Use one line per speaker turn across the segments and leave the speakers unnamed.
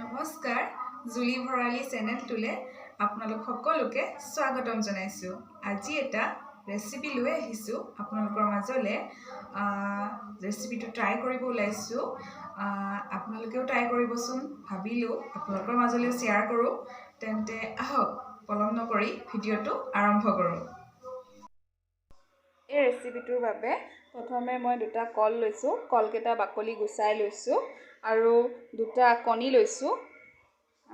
নমস্কাৰ জুলি ভৰালী চেনেলটোলে আপোনালোক সকলোকে স্বাগতম জনাইছো। আজি এটা ৰেচিপি লৈ আহিছো আপোনালোকৰ মাজলে। ৰেচিপিটো ট্ৰাই কৰিব ওলাইছো। আপোনালোকেও ট্ৰাই কৰিবচোন। ভাবিলো আপোনালোকৰ মাজলে শ্বেয়াৰ কৰো। তেন্তে আহক পলম নকৰি ভিডিঅ'টো আৰম্ভ কৰো। এই ৰেচিপিটোৰ বাবে প্ৰথমে মই দুটা কল লৈছো। কলকেইটা বাকলি গুচাই লৈছো আৰু দুটা কণী লৈছো।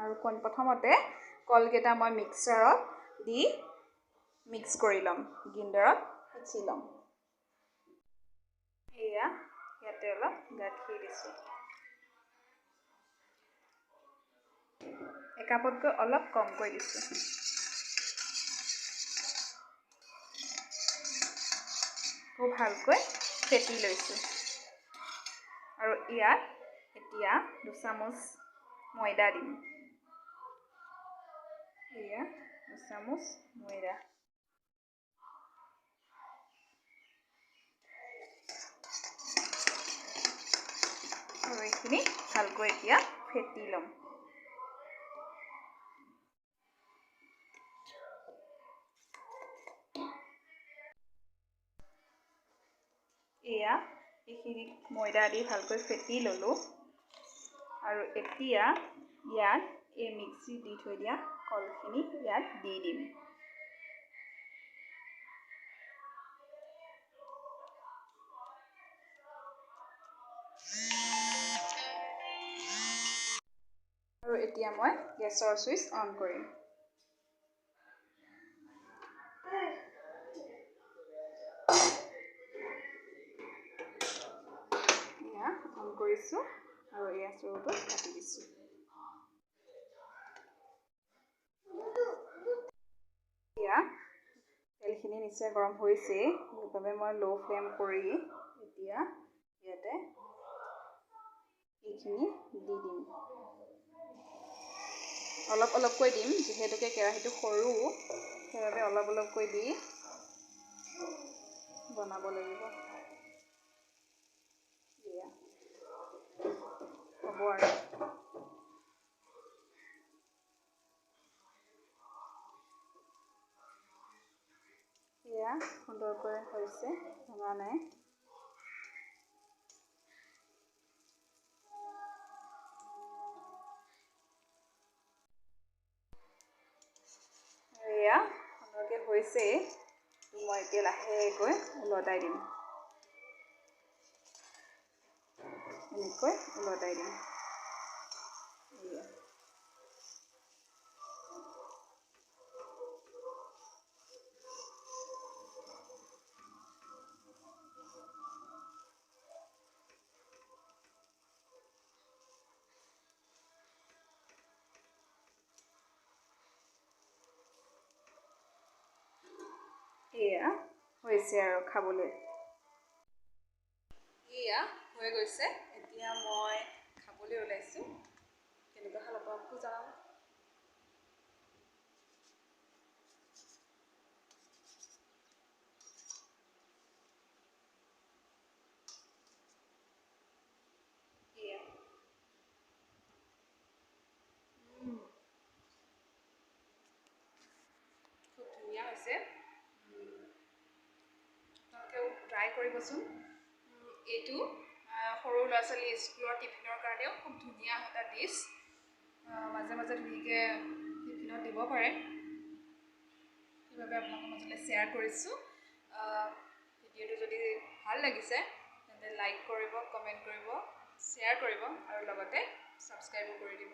আৰু প্ৰথমতে কলকেইটা মই মিক্সাৰত দি মিক্স কৰি ল'ম, গ্ৰাইণ্ডাৰত পিচি ল'ম। এয়া ইয়াতে অলপ গাখীৰ দিছো। একাপতকৈ অলপ কমকৈ দিছো। খুব ভালকৈ ফেটি লৈছো। আৰু ইয়াত এতিয়া 2 চামুচ ময়দা দিম। এয়া 2 চামুচ ময়দা। আৰু এইখিনি ভালকৈ এতিয়া ফেটি ল'ম। এয়া এইখিনি ময়দা দি ভালকৈ ফেটি ল'লো। আৰু এতিয়া ইয়াত এই মিক্সি দি থৈ দিয়া কলখিনি ইয়াত দি দিম। আৰু এতিয়া মই গেছৰ ছুইচ অন কৰিম। অন কৰিছো আৰু এয়া চৰুটো কাটি দিছো। এয়া তেলখিনি নিশ্চয় গৰম হৈছে, সেইবাবে মই ল' ফ্লেম কৰি এতিয়া ইয়াতে এইখিনি দি দিম। অলপ অলপকৈ দিম, যিহেতুকে কেৰাহীটো সৰু, সেইবাবে অলপ অলপকৈ দি বনাব লাগিব। হ'ব আৰু এয়া সুন্দৰকৈ হৈছে, ভঙা নাই। এয়া সুন্দৰকৈ হৈছে। মই এতিয়া লাহেকৈ উলটাই দিম। এনেকৈ উলটাই দিম। এয়া হৈছে আৰু খাবলৈ। এয়া হৈ গৈছে। এতিয়া মই খাবলৈ ওলাইছো। কেনেকুৱা খাব আপোনালোকো জনাব। এয়া খুব ধুনীয়া হৈছে। আপোনালোকেও ট্ৰাই কৰিবচোন। এইটো সৰু ল'ৰা ছোৱালী স্কুলৰ টিফিনৰ কাৰণেও খুব ধুনীয়া এটা ডিছ। মাজে মাজে ধুনীয়াকৈ টিফিনত দিব পাৰে। সেইবাবে আপোনালোকৰ মাজলৈ শ্বেয়াৰ কৰিছোঁ। ভিডিঅ'টো যদি ভাল লাগিছে তেন্তে লাইক কৰিব, কমেণ্ট কৰিব, শ্বেয়াৰ কৰিব আৰু লগতে ছাবস্ক্ৰাইবো কৰি দিব।